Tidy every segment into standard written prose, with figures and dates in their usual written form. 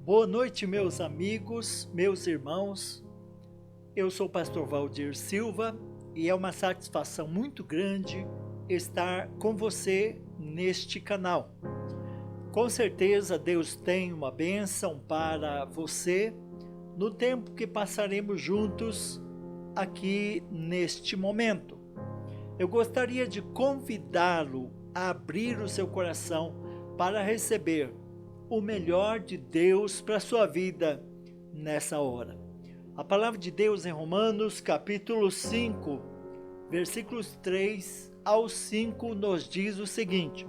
Boa noite, meus amigos, meus irmãos. Eu sou o pastor Valdir Silva e é uma satisfação muito grande estar com você neste canal. Com certeza Deus tem uma bênção para você no tempo que passaremos juntos aqui neste momento. Eu gostaria de convidá-lo a abrir o seu coração para receber o melhor de Deus para a sua vida nessa hora. A palavra de Deus em Romanos capítulo 5, versículos 3 ao 5 nos diz o seguinte: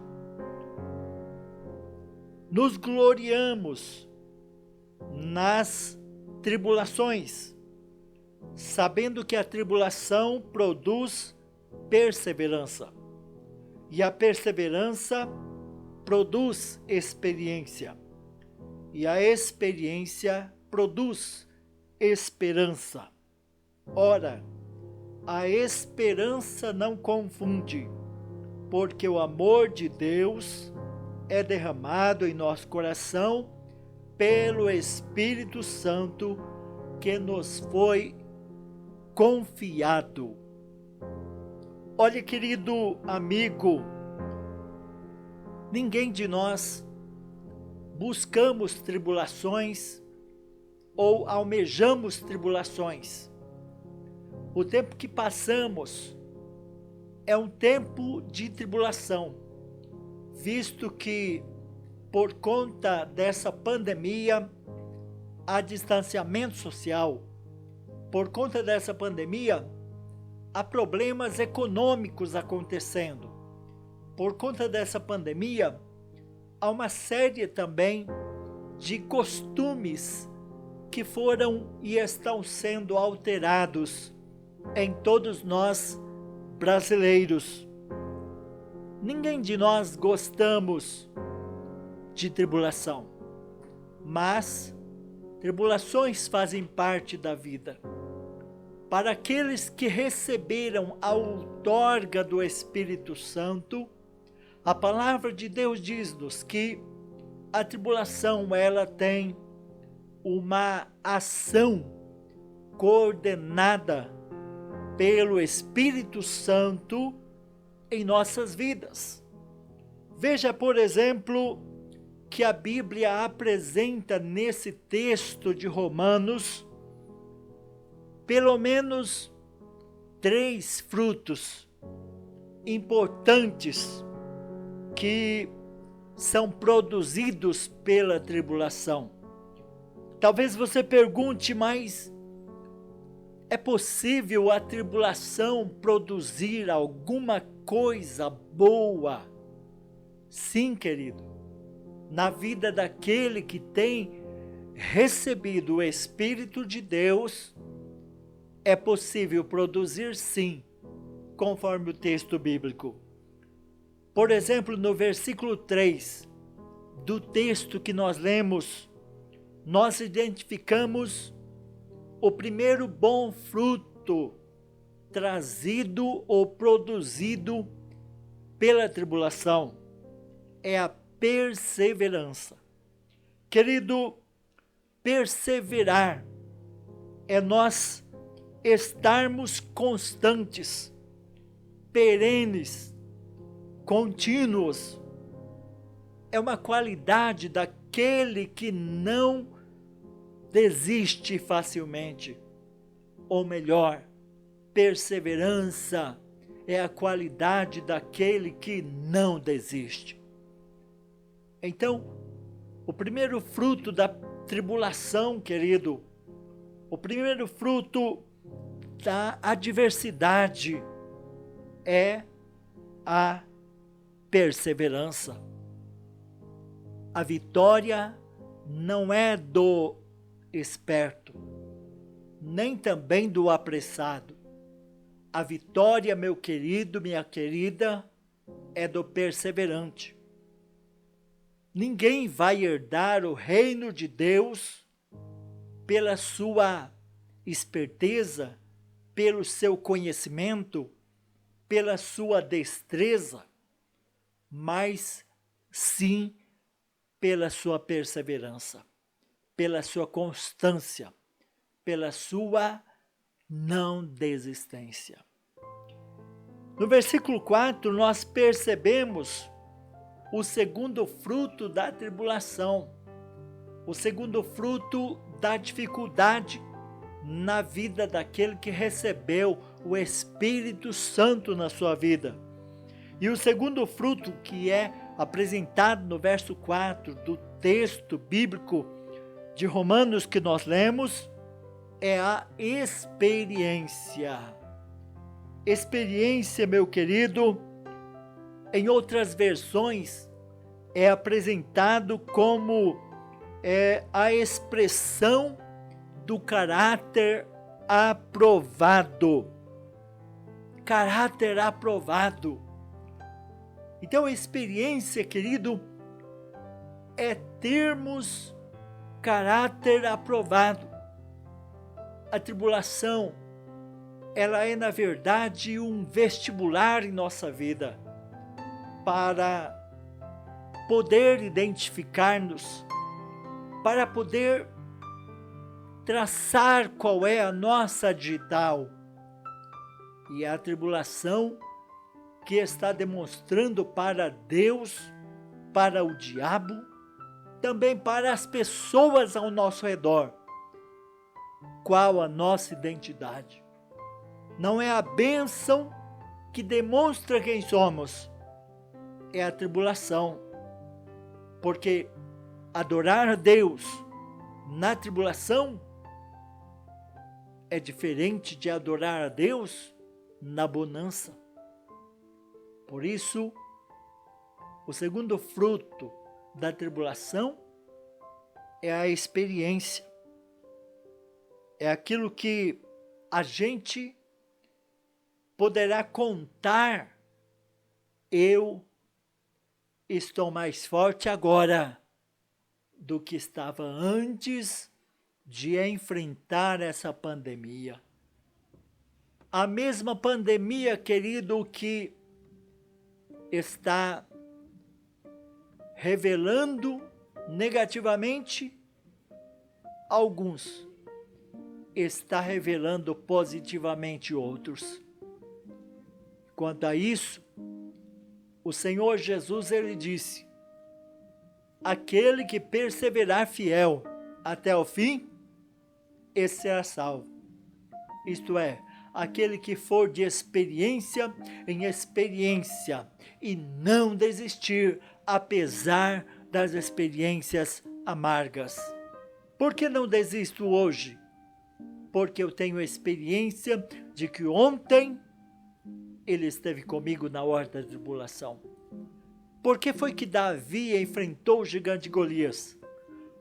Nos gloriamos nas tribulações, sabendo que a tribulação produz perseverança, e a perseverança produz experiência, e a experiência produz esperança. Ora, a esperança não confunde, porque o amor de Deus é derramado em nosso coração pelo Espírito Santo que nos foi confiado. Olha, querido amigo, ninguém de nós buscamos tribulações ou almejamos tribulações. O tempo que passamos é um tempo de tribulação, visto que por conta dessa pandemia há distanciamento social. Por conta dessa pandemia há problemas econômicos acontecendo. Por conta dessa pandemia, há uma série também de costumes que foram e estão sendo alterados em todos nós brasileiros. Ninguém de nós gostamos de tribulação, mas tribulações fazem parte da vida. Para aqueles que receberam a outorga do Espírito Santo, a palavra de Deus diz-nos que a tribulação ela tem uma ação coordenada pelo Espírito Santo em nossas vidas. Veja, por exemplo, que a Bíblia apresenta nesse texto de Romanos pelo menos 3 frutos importantes que são produzidos pela tribulação. Talvez você pergunte, mas é possível a tribulação produzir alguma coisa boa? Sim, querido. Na vida daquele que tem recebido o Espírito de Deus, é possível produzir sim, conforme o texto bíblico. Por exemplo, no versículo 3 do texto que nós lemos, nós identificamos o primeiro bom fruto trazido ou produzido pela tribulação, é a perseverança. Querido, perseverar é nós estarmos constantes, perenes, contínuos. É uma qualidade daquele que não desiste facilmente. Ou melhor, perseverança é a qualidade daquele que não desiste. Então, o primeiro fruto da tribulação, querido, o primeiro fruto da adversidade é a perseverança. A vitória não é do esperto, nem também do apressado. A vitória, meu querido, minha querida, é do perseverante. Ninguém vai herdar o reino de Deus pela sua esperteza, pelo seu conhecimento, pela sua destreza, mas sim pela sua perseverança. pela sua constância, pela sua não desistência. No versículo 4, nós percebemos o segundo fruto da tribulação, o segundo fruto da dificuldade na vida daquele que recebeu o Espírito Santo na sua vida. E o segundo fruto que é apresentado no verso 4 do texto bíblico de Romanos que nós lemos é a experiência. Experiência, meu querido, em outras versões é apresentado como a expressão do caráter aprovado. Caráter aprovado. Então, a experiência, querido, é termos caráter aprovado. A tribulação, ela é, na verdade, um vestibular em nossa vida para poder identificar-nos, para poder traçar qual é a nossa digital. E a tribulação que está demonstrando para Deus, para o diabo, também para as pessoas ao nosso redor, qual a nossa identidade. Não é a bênção que demonstra quem somos, é a tribulação. Porque adorar a Deus na tribulação é diferente de adorar a Deus na bonança. Por isso, o segundo fruto da tribulação é a experiência. É aquilo que a gente poderá contar: eu estou mais forte agora do que estava antes de enfrentar essa pandemia. A mesma pandemia, querido, que está revelando negativamente alguns, está revelando positivamente outros. Quanto a isso, o Senhor Jesus, ele disse: aquele que perseverar fiel até o fim, esse será salvo. Isto é, aquele que for de experiência em experiência e não desistir, apesar das experiências amargas. Por que não desisto hoje? Porque eu tenho experiência de que ontem ele esteve comigo na hora da tribulação. Por que foi que Davi enfrentou o gigante Golias?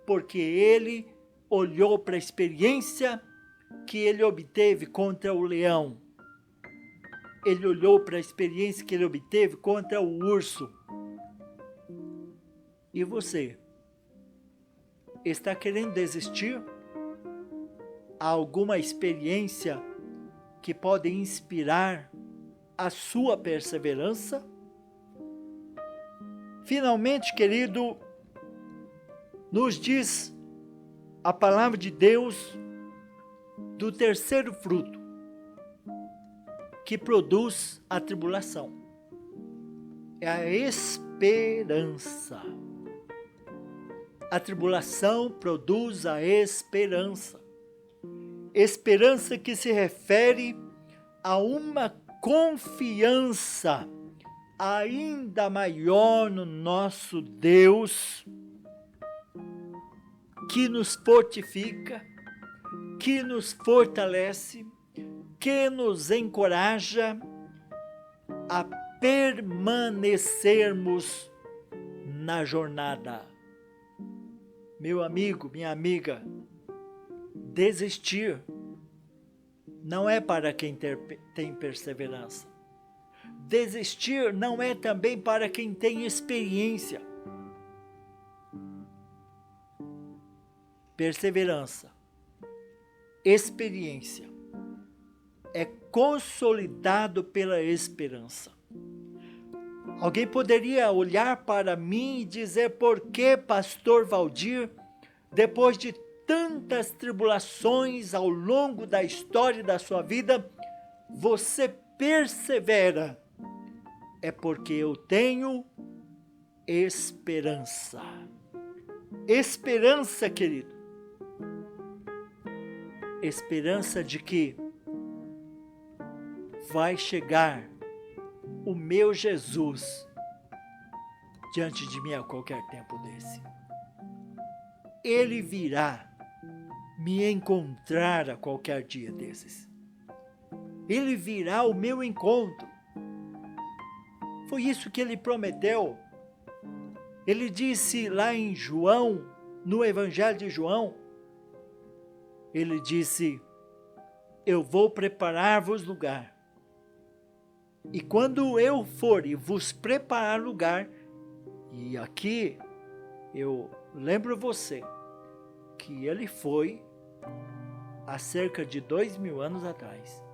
Porque ele olhou para a experiência que ele obteve contra o leão. Ele olhou para a experiência que ele obteve contra o urso. E você? Está querendo desistir? Há alguma experiência que pode inspirar a sua perseverança? Finalmente, querido, nos diz a palavra de Deus do terceiro fruto que produz a tribulação. É a esperança. A tribulação produz a esperança. Esperança que se refere a uma confiança ainda maior no nosso Deus, que nos fortifica, que nos fortalece, que nos encoraja a permanecermos na jornada. Meu amigo, minha amiga, desistir não é para quem tem perseverança. Desistir não é também para quem tem experiência. Perseverança, experiência, é consolidado pela esperança. Alguém poderia olhar para mim e dizer: por que, pastor Valdir, depois de tantas tribulações ao longo da história da sua vida, você persevera, é porque eu tenho esperança. Esperança, querido. Esperança de que vai chegar o meu Jesus diante de mim a qualquer tempo desse. Ele virá me encontrar a qualquer dia desses. Ele virá ao meu encontro. Foi isso que ele prometeu. Ele disse lá em João, no Evangelho de João, ele disse: eu vou preparar-vos lugar. E quando eu for e vos preparar lugar, e aqui eu lembro você que ele foi há cerca de 2000 anos atrás.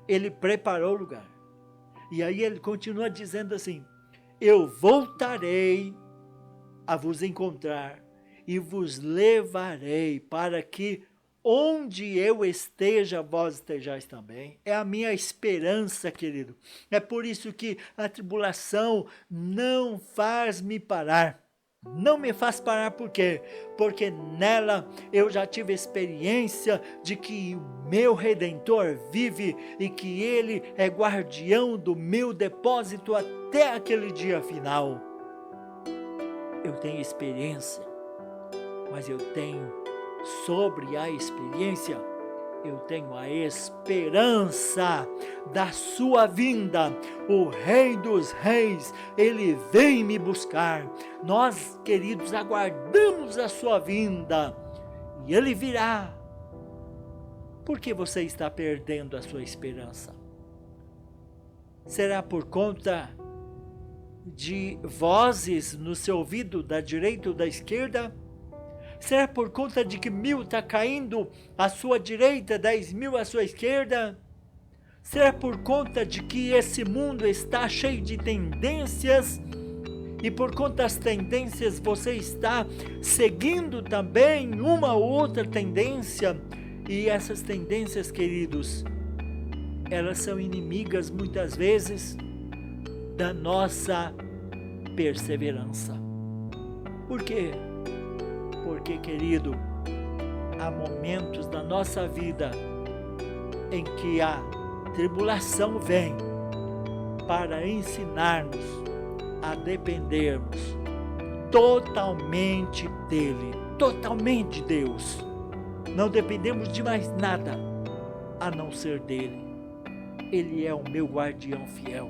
Ele preparou o lugar. E aí ele continua dizendo assim: eu voltarei a vos encontrar e vos levarei para que onde eu esteja, vós estejais também. É a minha esperança, querido. É por isso que a tribulação não faz me parar. Não me faz parar, por quê? Porque nela eu já tive experiência de que o meu Redentor vive e que Ele é guardião do meu depósito até aquele dia final. Eu tenho experiência, mas eu tenho sobre a experiência, eu tenho a esperança da sua vinda. O Rei dos Reis, ele vem me buscar. Nós, queridos, aguardamos a sua vinda e ele virá. Por que você está perdendo a sua esperança? Será por conta de vozes no seu ouvido, da direita ou da esquerda? Será por conta de que 1000 está caindo à sua direita, 10.000 à sua esquerda? Será por conta de que esse mundo está cheio de tendências e por conta das tendências você está seguindo também uma ou outra tendência? E essas tendências, queridos, elas são inimigas muitas vezes da nossa perseverança. Por quê? Porque, querido, há momentos da nossa vida em que a tribulação vem para ensinar-nos a dependermos totalmente dele, totalmente de Deus. Não dependemos de mais nada a não ser dele. Ele é o meu guardião fiel,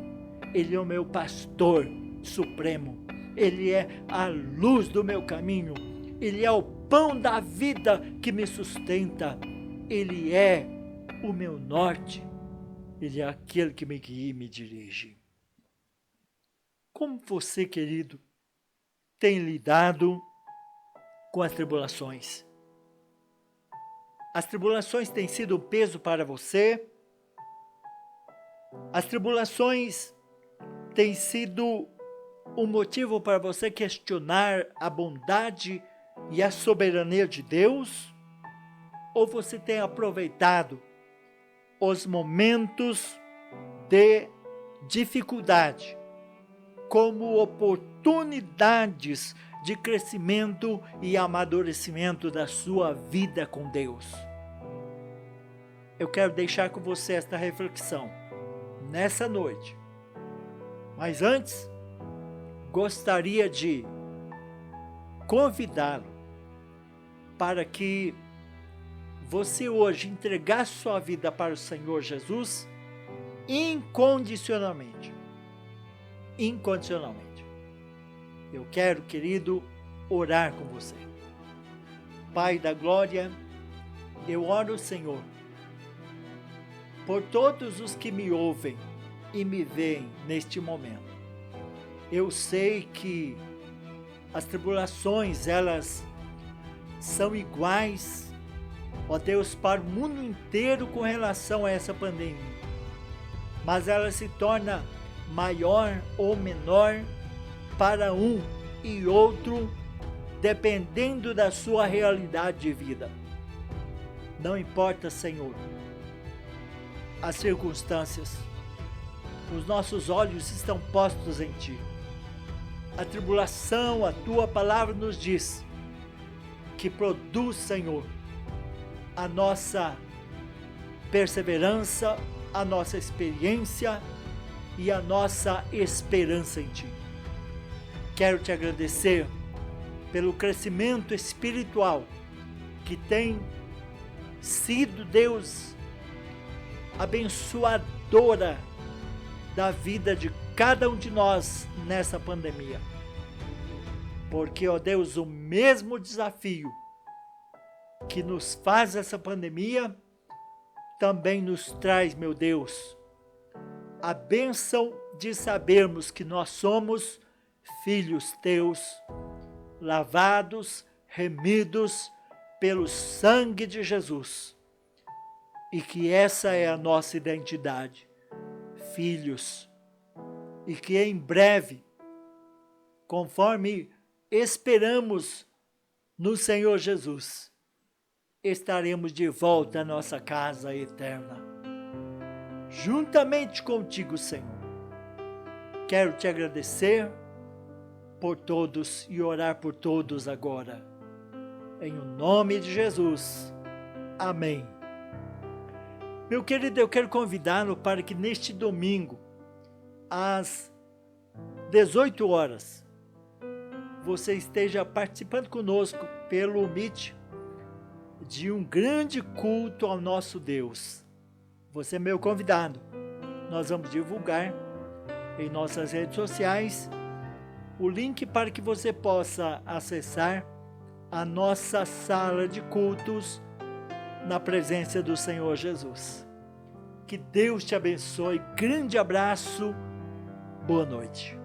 ele é o meu pastor supremo, ele é a luz do meu caminho, ele é o pão da vida que me sustenta, ele é o meu norte, ele é aquele que me guia e me dirige. Como você, querido, tem lidado com as tribulações? As tribulações têm sido um peso para você? As tribulações têm sido um motivo para você questionar a bondade e a soberania de Deus? Ou você tem aproveitado os momentos de dificuldade como oportunidades de crescimento e amadurecimento da sua vida com Deus? Eu quero deixar com você esta reflexão nessa noite. Mas antes, gostaria de convidá-lo para que você hoje entregasse sua vida para o Senhor Jesus incondicionalmente. Incondicionalmente. Eu quero, querido, orar com você. Pai da glória, eu oro, Senhor, por todos os que me ouvem e me veem neste momento. Eu sei que as tribulações, elas são iguais, ó Deus, para o mundo inteiro com relação a essa pandemia. Mas ela se torna maior ou menor para um e outro dependendo da sua realidade de vida. Não importa, Senhor, as circunstâncias, os nossos olhos estão postos em Ti. A tribulação, a Tua palavra nos diz que produz, Senhor, a nossa perseverança, a nossa experiência e a nossa esperança em Ti. Quero Te agradecer pelo crescimento espiritual que tem sido, Deus, abençoadora da vida de cada um de nós nessa pandemia. Porque, ó Deus, o mesmo desafio que nos faz essa pandemia também nos traz, meu Deus, a bênção de sabermos que nós somos filhos Teus, lavados, remidos pelo sangue de Jesus, e que essa é a nossa identidade, filhos, e que em breve, conforme esperamos no Senhor Jesus, estaremos de volta à nossa casa eterna, juntamente contigo, Senhor. Quero Te agradecer por todos e orar por todos agora. Em o nome de Jesus. Amém. Meu querido, eu quero convidá-lo para que neste domingo, às 18 horas, você esteja participando conosco pelo Meet de um grande culto ao nosso Deus. Você é meu convidado. Nós vamos divulgar em nossas redes sociais o link para que você possa acessar a nossa sala de cultos na presença do Senhor Jesus. Que Deus te abençoe. Grande abraço. Boa noite.